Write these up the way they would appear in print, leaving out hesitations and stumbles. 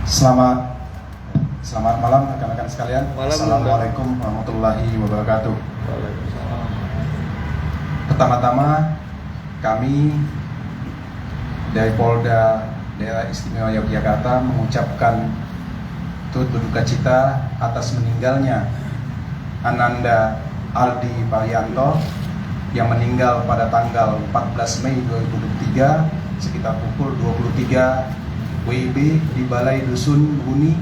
Selamat malam rekan-rekan sekalian. Malam. Assalamualaikum warahmatullahi wabarakatuh. Waalaikumsalam. Pertama-tama kami dari Polda Daerah Istimewa Yogyakarta mengucapkan turut berduka cita atas meninggalnya Ananda Aldi Parianto yang meninggal pada tanggal 14 Mei 2023 sekitar pukul 23 WIB di Balai Dusun Buni,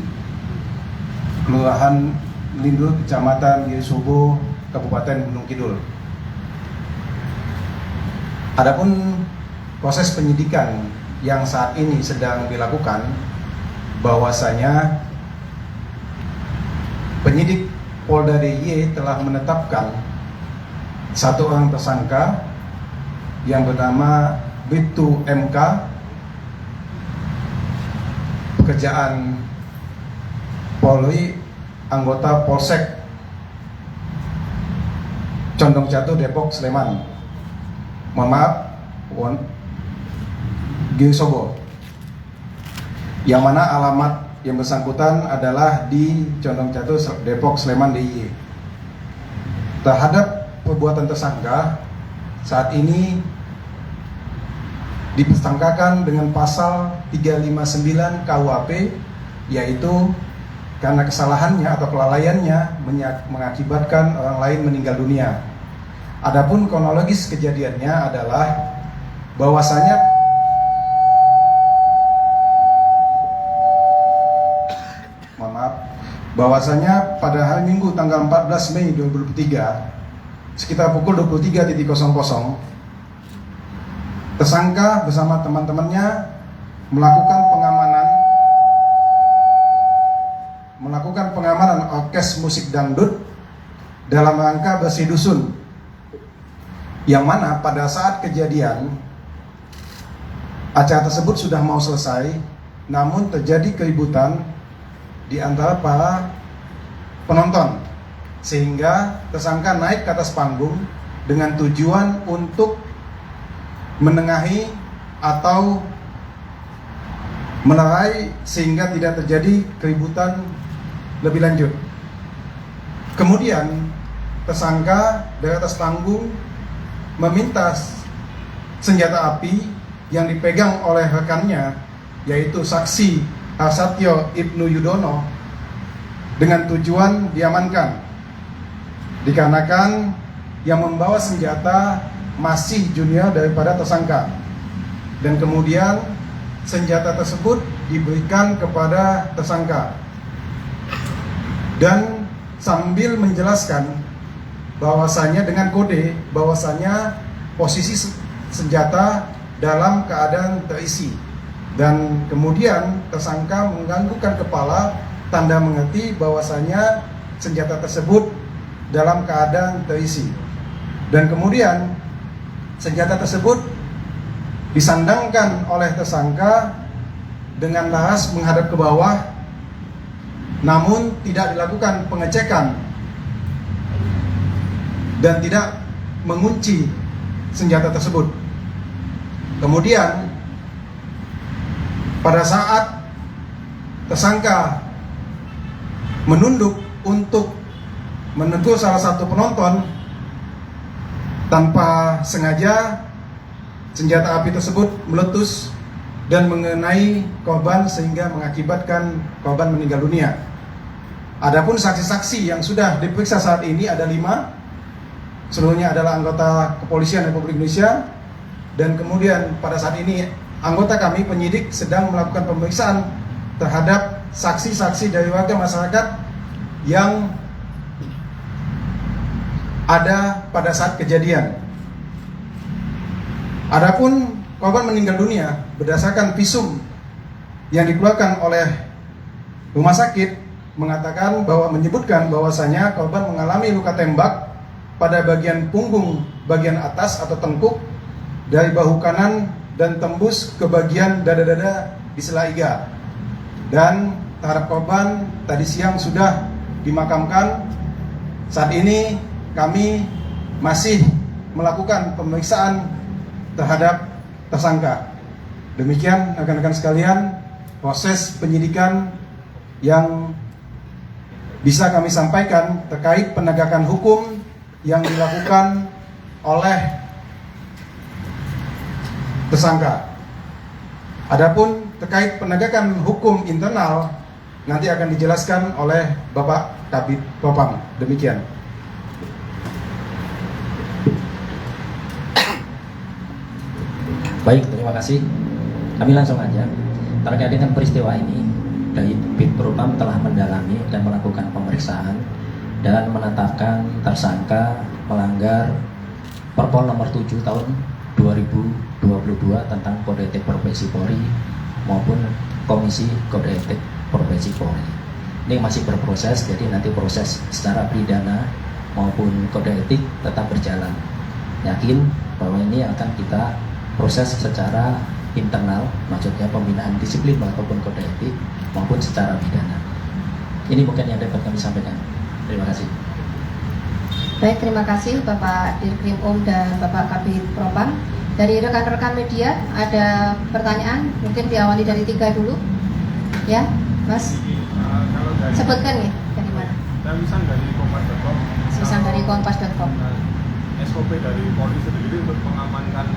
Kelurahan Lindut, Kecamatan Girisobo, Kabupaten Gunung Kidul. Adapun proses penyidikan yang saat ini sedang dilakukan, bahwasanya penyidik Polda DIY telah menetapkan satu orang tersangka yang bernama Bribtu MK, pekerjaan Polri, anggota Polsek Condong Jatuh, Depok, Sleman. Girisobo. Yang mana alamat yang bersangkutan adalah di Condong Jatuh, Depok, Sleman, DIY. Terhadap perbuatan tersangka saat ini dipersangkakan dengan pasal 359 KUHP, yaitu karena kesalahannya atau kelalaiannya mengakibatkan orang lain meninggal dunia. Adapun kronologis kejadiannya adalah bahwasanya pada hari Minggu tanggal 14 Mei 2023 sekitar pukul 23.00 tersangka bersama teman-temannya melakukan pengamanan orkes musik dangdut dalam rangka bersih dusun, yang mana pada saat kejadian acara tersebut sudah mau selesai, namun terjadi keributan di antara para penonton, sehingga tersangka naik ke atas panggung dengan tujuan untuk menengahi atau melerai sehingga tidak terjadi keributan lebih lanjut. Kemudian tersangka dari atas panggung meminta senjata api yang dipegang oleh rekannya, yaitu saksi Harsatyo Ibnu Yudono, dengan tujuan diamankan, dikarenakan yang membawa senjata masih junior daripada tersangka, dan kemudian senjata tersebut diberikan kepada tersangka dan sambil menjelaskan bahwasanya dengan kode bahwasanya posisi senjata dalam keadaan terisi, dan kemudian tersangka menganggukkan kepala tanda mengerti bahwasanya senjata tersebut dalam keadaan terisi, dan kemudian senjata tersebut disandangkan oleh tersangka dengan laras menghadap ke bawah, namun tidak dilakukan pengecekan dan tidak mengunci senjata tersebut. Kemudian pada saat tersangka menunduk untuk menegur salah satu penonton, tanpa sengaja senjata api tersebut meletus dan mengenai korban sehingga mengakibatkan korban meninggal dunia. Adapun saksi-saksi yang sudah diperiksa saat ini ada 5, seluruhnya adalah anggota Kepolisian Republik Indonesia, dan kemudian pada saat ini anggota kami penyidik sedang melakukan pemeriksaan terhadap saksi-saksi dari warga masyarakat yang ada pada saat kejadian. Adapun korban meninggal dunia berdasarkan visum yang dikeluarkan oleh rumah sakit menyebutkan bahwasanya korban mengalami luka tembak pada bagian punggung bagian atas atau tengkuk dari bahu kanan dan tembus ke bagian dada-dada di sela iga. Dan terhadap korban tadi siang sudah dimakamkan. Saat ini kami masih melakukan pemeriksaan terhadap tersangka. Demikian rekan-rekan sekalian, proses penyidikan yang bisa kami sampaikan terkait penegakan hukum yang dilakukan oleh tersangka. Adapun terkait penegakan hukum internal nanti akan dijelaskan oleh Bapak Kabid Propam. Demikian. Baik, terima kasih. Kami langsung aja. Terkait dengan peristiwa ini, dari Bid Propam telah mendalami dan melakukan pemeriksaan dan menetapkan tersangka melanggar Perpol nomor 7 tahun 2022 tentang Kode Etik Profesi Polri maupun Komisi Kode Etik Profesi Polri. Ini masih berproses, jadi nanti proses secara pidana maupun kode etik tetap berjalan. Yakin bahwa ini akan kita proses secara internal, maksudnya pembinaan disiplin ataupun kode etik maupun secara pidana. Ini mungkin yang dapat kami sampaikan. Terima kasih. Baik, terima kasih Bapak Dirkrim dan Bapak Kabid Propam. Dari rekan-rekan media ada pertanyaan, mungkin diawali dari 3 dulu. Ya, Mas. Sebutkan ya, dari mana? Saya Wisan dari kompas.com. Wisan dari kompas.com. SOP dari Polri sendiri untuk mengamankan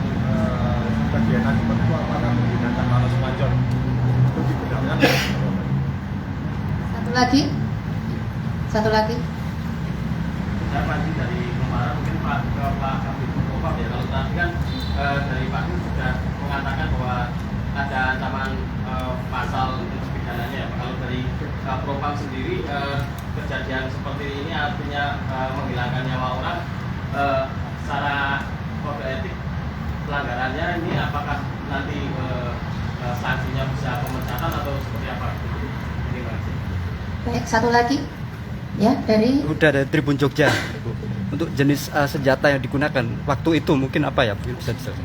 kegiatan seperti itu apakah menggunakan alat sepanjang itu dibenarkan? Satu lagi. Saya Panji dari Kemara, mungkin Pak Kabid Propam ya. Kalau tadi kan dari Pak Nur sudah mengatakan bahwa ada ancaman pasal pidananya ya. Kalau dari Propam sendiri kejadian seperti ini artinya menghilangkan nyawa orang secara kode etik pelanggarannya ini apakah nanti sanksinya bisa pemecatan atau seperti apa? Terima kasih. Baik, satu lagi. Ya, dari Tribun Jogja. Untuk jenis senjata yang digunakan waktu itu mungkin apa ya? Mungkin bisa dijelaskan.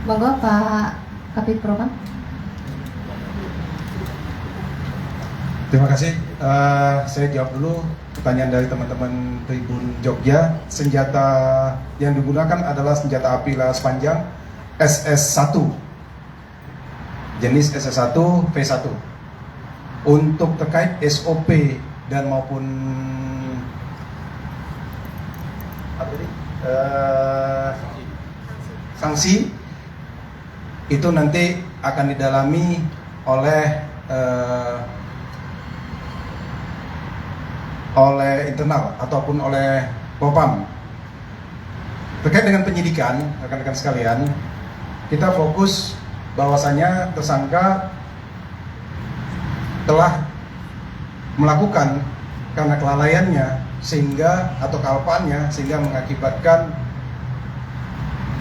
monggo Pak Kabid Propam. Terima kasih. Saya jawab dulu pertanyaan dari teman-teman Tribun Jogja. Senjata yang digunakan adalah senjata api laras panjang SS1, jenis SS1 V1. Untuk terkait SOP dan maupun sanksi itu nanti akan didalami oleh internal ataupun oleh Propam. Terkait dengan penyidikan, rekan-rekan sekalian, kita fokus bahwasanya tersangka telah melakukan karena kelalaiannya sehingga atau kealpaannya sehingga mengakibatkan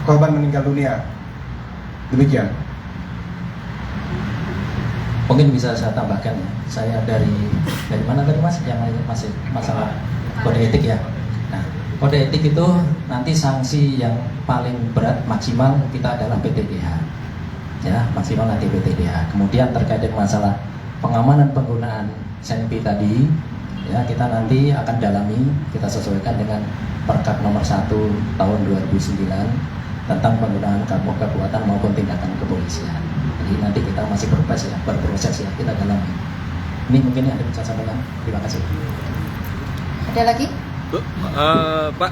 korban meninggal dunia. Demikian. Mungkin bisa saya tambahkan ya. Saya dari mana tadi Mas? Yang masih masalah kode etik ya. Nah, kode etik itu nanti sanksi yang paling berat maksimal kita adalah PTDH. Ya, maksimal nanti PTDH. Kemudian terkait dengan masalah pengamanan penggunaan SENPI tadi, ya kita nanti akan dalami, kita sesuaikan dengan Perkap nomor 1 tahun 2009 tentang penggunaan kekuatan maupun tindakan kepolisian. Jadi nanti kita masih berproses ya, kita dalami. Ini mungkin yang bisa saya sampaikan. Terima kasih. Ada lagi? Bu, Pak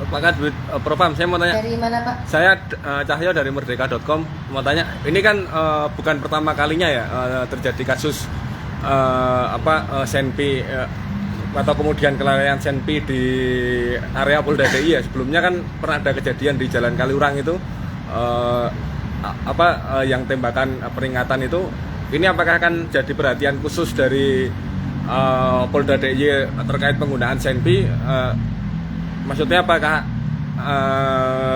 Kabid Propam, saya mau tanya. Dari mana Pak? Saya Cahyo dari Merdeka.com mau tanya. Ini kan bukan pertama kalinya ya terjadi kasus SENPI atau kemudian kelalaian SENPI di area Polda DI ya. Sebelumnya kan pernah ada kejadian di Jalan Kaliurang itu yang tembakan peringatan itu. Ini apakah akan jadi perhatian khusus dari Polda DIY terkait penggunaan SENPI? Maksudnya apakah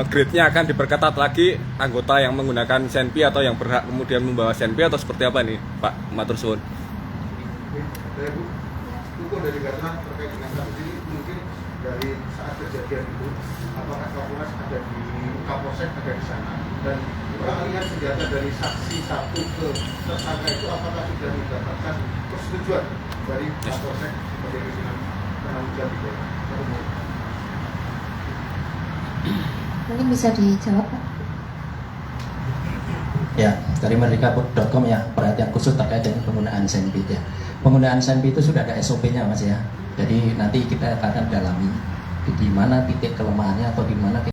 grade-nya akan diperketat lagi anggota yang menggunakan SENPI atau yang berhak kemudian membawa SENPI atau seperti apa nih Pak Matur Suwun? Hukum dari Garnas terkait dengan kasus ini mungkin dari saat kejadian itu apakah Kapolres ada di Kapolsek ada di sana dan peralihan senjata dari saksi satu ke tersangka itu apakah sudah mendapatkan persetujuan dari Kapolsek sebagai pimpinan penanggung jawab itu? Mungkin bisa dijawab Pak. Ya, dari merdeka.com ya, perhatian khusus terkait dengan penggunaan SENPIT ya. Penggunaan SENPIT itu sudah ada SOP-nya Mas ya. Jadi nanti kita akan dalami di mana titik kelemahannya atau di mana